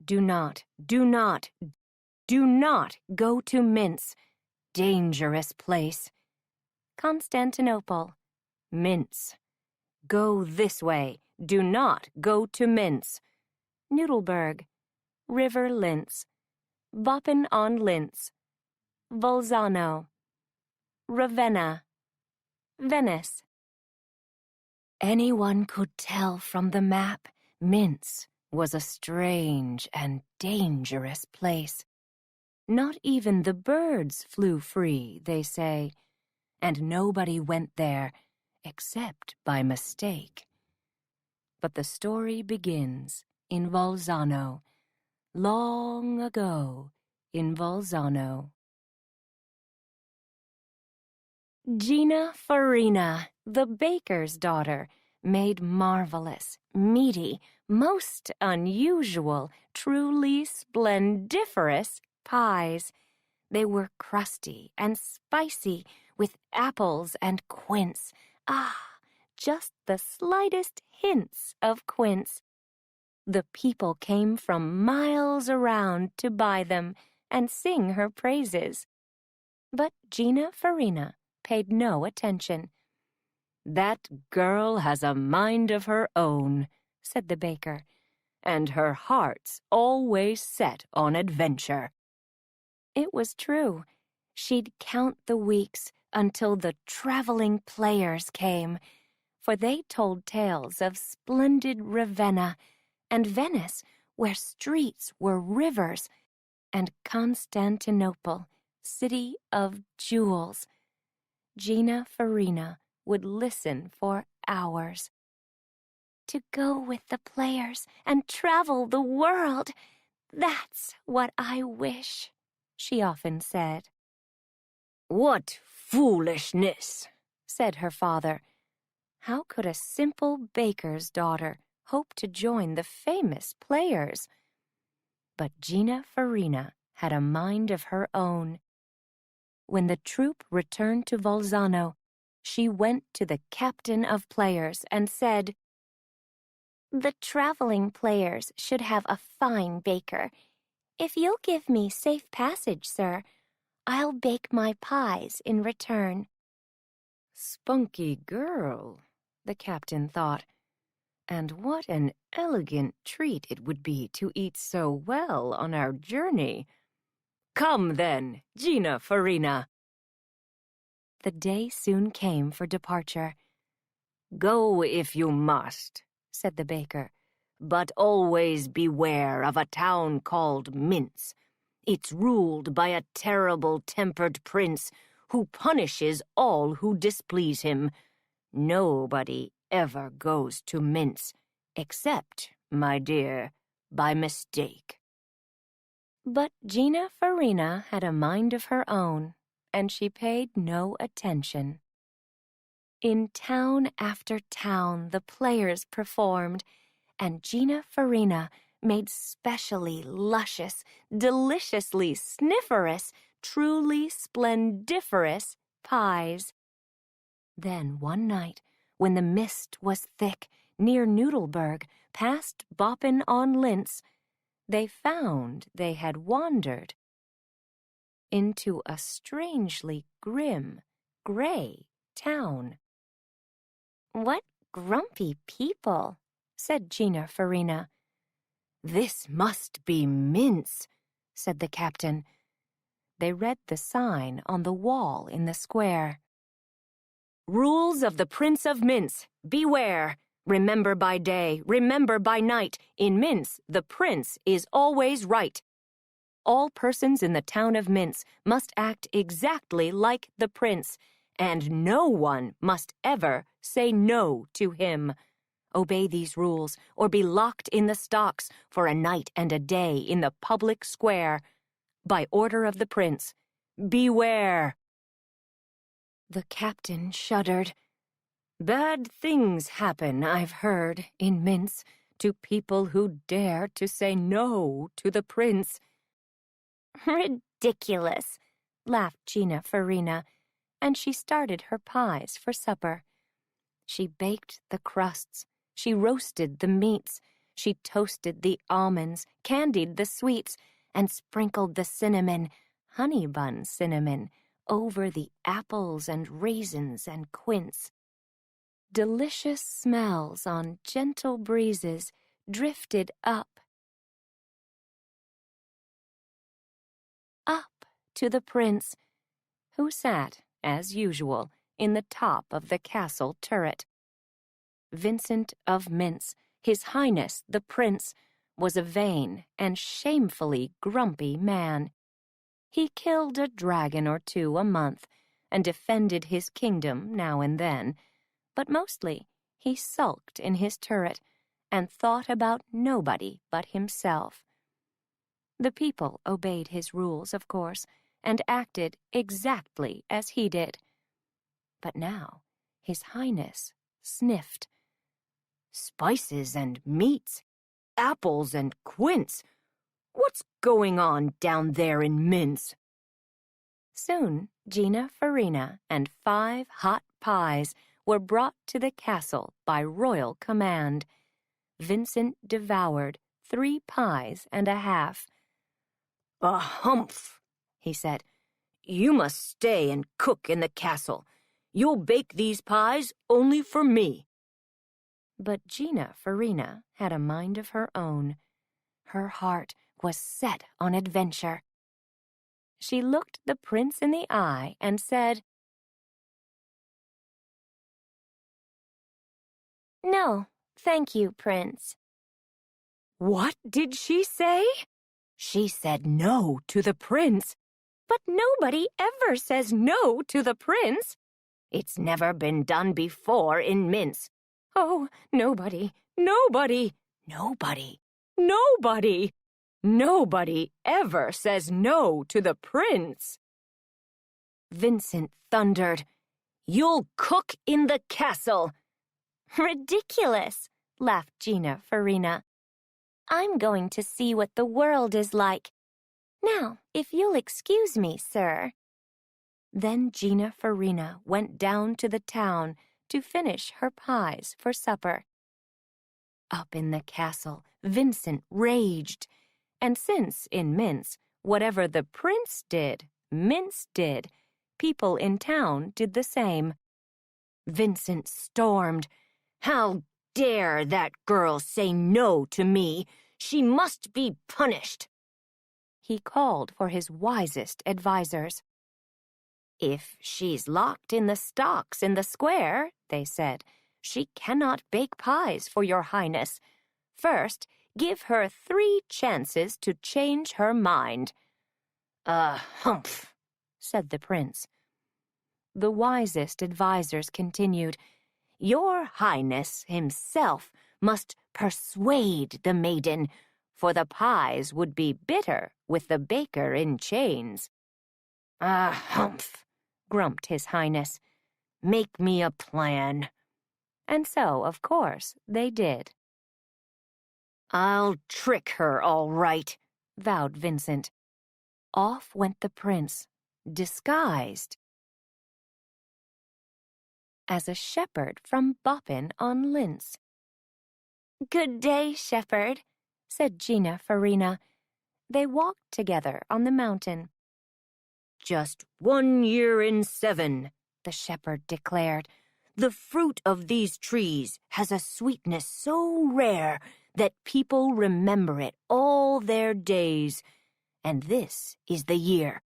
Do not, do not, do not go to Mintz. Dangerous place. Constantinople. Mintz. Go this way. Do not go to Mintz. Noodleberg. River Linz. Wappen on Linz. Bolzano. Ravenna. Venice. Anyone could tell from the map Mintz was a strange and dangerous place. Not even the birds flew free, they say, and nobody went there except by mistake. But the story begins in Bolzano, long ago in Bolzano. Gina Farina, the baker's daughter, made marvelous, meaty, most unusual, truly splendiferous pies. They were crusty and spicy, with apples and quince. Ah, just the slightest hints of quince. The people came from miles around to buy them and sing her praises. But Gina Farina paid no attention. "That girl has a mind of her own," said the baker, "and her heart's always set on adventure." It was true. She'd count the weeks until the traveling players came, for they told tales of splendid Ravenna and Venice, where streets were rivers, and Constantinople, city of jewels. Gina Farina would listen for hours. "To go with the players and travel the world, that's what I wish," she often said. "What foolishness," said her father. How could a simple baker's daughter hope to join the famous players? But Gina Farina had a mind of her own. When the troupe returned to Bolzano, she went to the captain of players and said, "The traveling players should have a fine baker. If you'll give me safe passage, sir, I'll bake my pies in return." Spunky girl, the captain thought, and what an elegant treat it would be to eat so well on our journey. "Come then, Gina Farina." The day soon came for departure. "Go if you must," said the baker, "but always beware of a town called Mintz. It's ruled by a terrible-tempered prince who punishes all who displease him. Nobody ever goes to Mintz, except, my dear, by mistake." But Gina Farina had a mind of her own, and she paid no attention. In town after town the players performed, and Gina Farina made specially luscious, deliciously snifferous, truly splendiferous pies. Then one night, when the mist was thick, near Noodleberg, past Wappen on Linz, they found they had wandered into a strangely grim, gray town. "What grumpy people," said Gina Farina. "This must be Mintz," said the captain. They read the sign on the wall in the square. "Rules of the Prince of Mintz. Beware. Remember by day, remember by night. In Mintz, the prince is always right. All persons in the town of Mintz must act exactly like the prince, and no one must ever say no to him. Obey these rules, or be locked in the stocks for a night and a day in the public square. By order of the prince. Beware." The captain shuddered. "Bad things happen, I've heard, in Mintz, to people who dare to say no to the prince." "Ridiculous," laughed Gina Farina, and she started her pies for supper. She baked the crusts, she roasted the meats, She toasted the almonds, candied the sweets, and sprinkled the cinnamon, honey bun cinnamon, over the apples and raisins and quince. Delicious smells on gentle breezes drifted up to the prince, who sat, as usual, in the top of the castle turret. Vincent of Mintz, His Highness the Prince, was a vain and shamefully grumpy man. He killed a dragon or two a month and defended his kingdom now and then, but mostly he sulked in his turret and thought about nobody but himself. The people obeyed his rules, of course, and acted exactly as he did. But now His Highness sniffed. Spices and meats, apples and quince. What's going on down there in Mintz? Soon Gina, Farina, and 5 hot pies were brought to the castle by royal command. Vincent devoured 3 pies and a half. "A humph," he said. "You must stay and cook in the castle. You'll bake these pies only for me." But Gina Farina had a mind of her own. Her heart was set on adventure. She looked the prince in the eye and said, "No, thank you, Prince." What did she say? She said no to the prince. But nobody ever says no to the prince. It's never been done before in Mintz. Oh, nobody ever says no to the prince. Vincent thundered, "You'll cook in the castle." "Ridiculous," laughed Gina Farina. "I'm going to see what the world is like. Now, if you'll excuse me, sir." Then Gina Farina went down to the town to finish her pies for supper. Up in the castle, Vincent raged, and since in Mintz, whatever the prince did, Mintz did, people in town did the same. Vincent stormed, "How dare that girl say no to me? She must be punished." He called for his wisest advisers. "If she's locked in the stocks in the square," they said, "she cannot bake pies for your highness. First, give her 3 chances to change her mind." Humph," said the prince. The wisest advisers continued, "Your highness himself must persuade the maiden, for the pies would be bitter with the baker in chains." Humph," grumped His Highness. "Make me a plan." And so, of course, they did. "I'll trick her all right," vowed Vincent. Off went the prince, disguised as a shepherd from Boppin on Linz. "Good day, shepherd," said Gina Farina. They walked together on the mountain. "Just 1 year in 7, the shepherd declared. "The fruit of these trees has a sweetness so rare that people remember it all their days. And this is the year.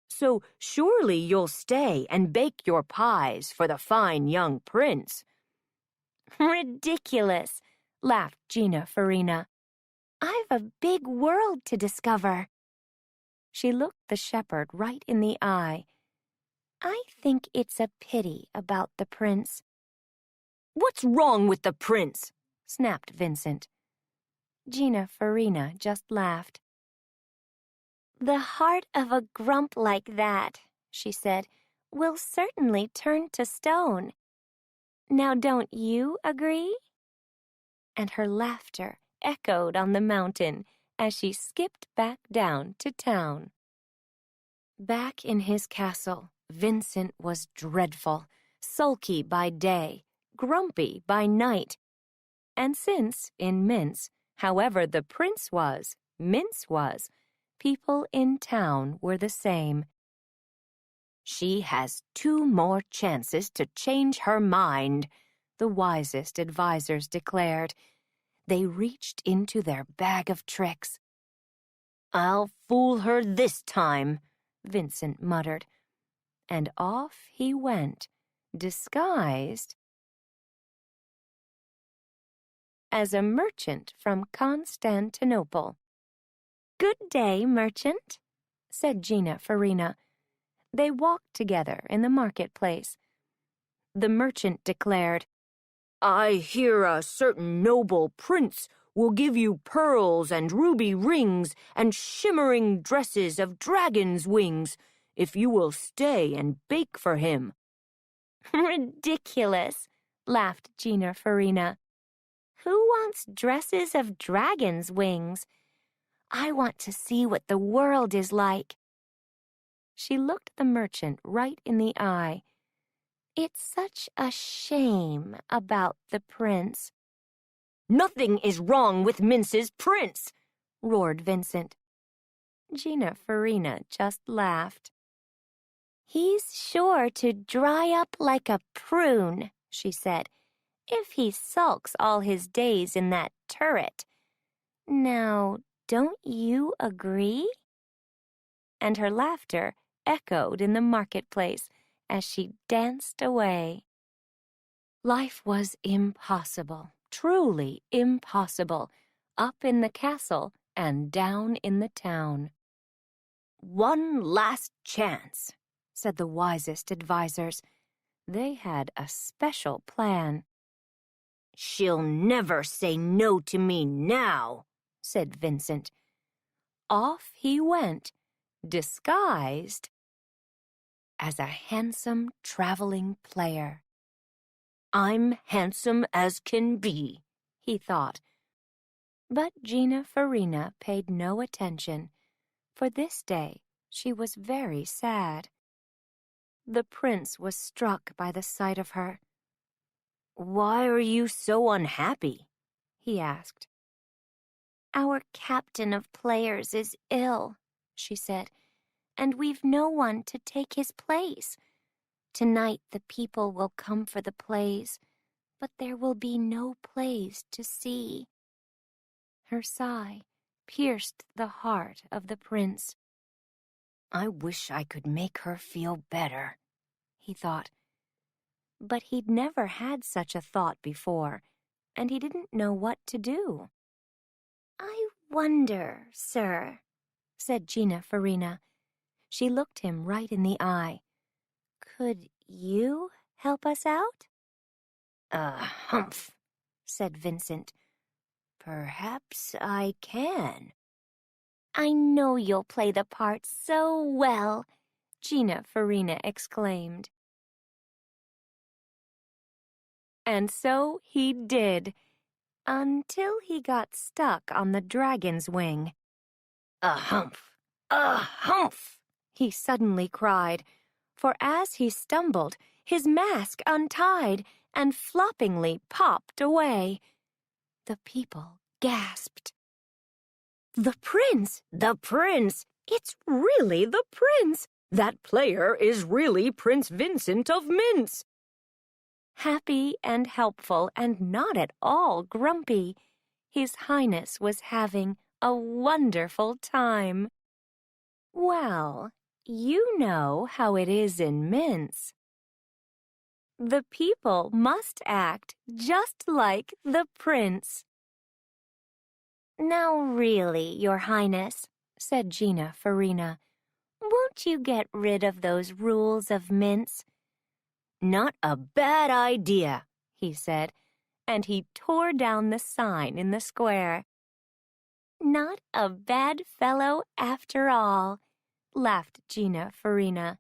So surely you'll stay and bake your pies for the fine young prince." "Ridiculous," laughed Gina Farina. "I've a big world to discover." She looked the shepherd right in the eye. "I think it's a pity about the prince." "What's wrong with the prince?" snapped Vincent. Gina Farina just laughed. "The heart of a grump like that," she said, "will certainly turn to stone. Now don't you agree?" And her laughter echoed on the mountain as she skipped back down to town. Back in his castle, Vincent was dreadful, sulky by day, grumpy by night. And since, in Mintz, However the prince was, Mintz was, people in town were the same. "She has 2 more chances to change her mind," the wisest advisers declared. They reached into their bag of tricks. "I'll fool her this time," Vincent muttered. And off he went, disguised as a merchant from Constantinople. "Good day, merchant," said Gina Farina. They walked together in the marketplace. The merchant declared, "I hear a certain noble prince will give you pearls and ruby rings and shimmering dresses of dragon's wings if you will stay and bake for him." "Ridiculous," laughed Gina Farina. "Who wants dresses of dragon's wings? I want to see what the world is like." She looked the merchant right in the eye. "It's such a shame about the prince." "Nothing is wrong with Mintz's prince," roared Vincent. Gina Farina just laughed. "He's sure to dry up like a prune," she said, "if he sulks all his days in that turret. Now, don't you agree?" And her laughter echoed in the marketplace as she danced away. Life was impossible, truly impossible, up in the castle and down in the town. "One last chance," said the wisest advisers. They had a special plan. "She'll never say no to me now," said Vincent. Off he went, disguised as a handsome traveling player. "I'm handsome as can be," he thought. But Gina Farina paid no attention, for this day she was very sad. The prince was struck by the sight of her. "Why are you so unhappy?" he asked. "Our captain of players is ill," she said, "and we've no one to take his place. Tonight the people will come for the plays, but there will be no plays to see." Her sigh pierced the heart of the prince. "I wish I could make her feel better," he thought. But he'd never had such a thought before, and he didn't know what to do. "I wonder, sir," said Gina Farina. She looked him right in the eye. "Could you help us out?" Humph," said Vincent. "Perhaps I can." "I know you'll play the part so well," Gina Farina exclaimed. And so he did, until he got stuck on the dragon's wing. Humph! Humph! He suddenly cried, for as he stumbled, his mask untied and floppingly popped away. The people gasped. "The prince! The prince! It's really the prince! That player is really Prince Vincent of Mintz!" Happy and helpful and not at all grumpy, His Highness was having a wonderful time. Well, you know how it is in Mintz. The people must act just like the prince. "Now really, Your Highness," said Gina Farina, "won't you get rid of those rules of Mintz?" "Not a bad idea," he said, and he tore down the sign in the square. "Not a bad fellow after all," laughed Gina Farina.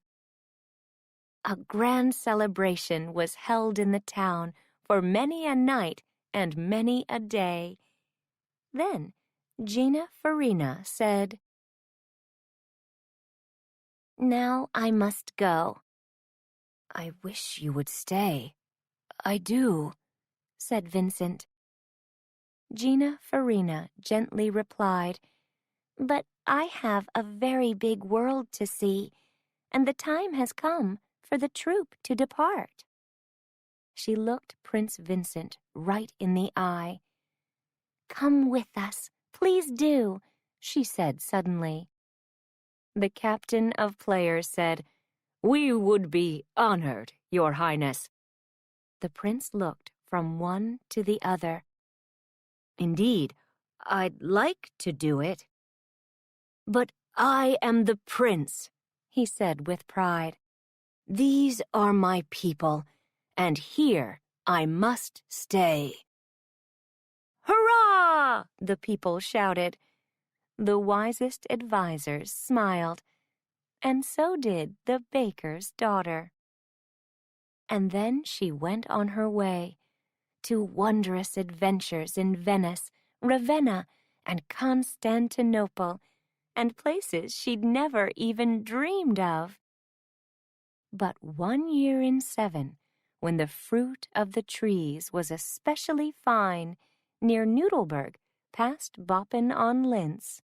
A grand celebration was held in the town for many a night and many a day. Then Gina Farina said, "Now I must go." "I wish you would stay. I do," said Vincent. Gina Farina gently replied, "But I have a very big world to see, and the time has come for the troop to depart." She looked Prince Vincent right in the eye. "Come with us, please do," she said suddenly. The captain of players said, "We would be honored, Your Highness." The prince looked from one to the other. "Indeed, I'd like to do it. But I am the prince," he said with pride. "These are my people, and here I must stay." "Hurrah!" the people shouted. The wisest advisers smiled, and so did the baker's daughter. And then she went on her way to wondrous adventures in Venice, Ravenna, and Constantinople, and places she'd never even dreamed of. But 1 year in 7, when the fruit of the trees was especially fine, near Nudelberg, past Boppen on Linz,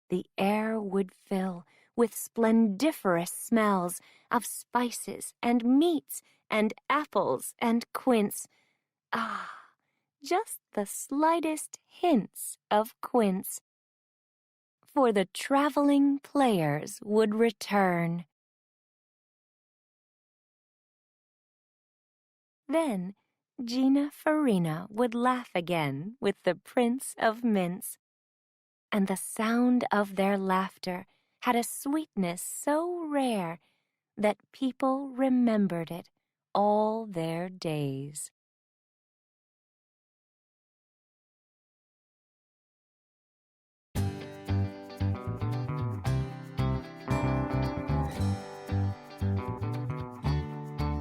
the air would fill with splendiferous smells of spices and meats and apples and quince. Ah, just the slightest hints of quince. For the traveling players would return. Then Gina Farina would laugh again with the Prince of Mintz, and the sound of their laughter had a sweetness so rare that people remembered it all their days.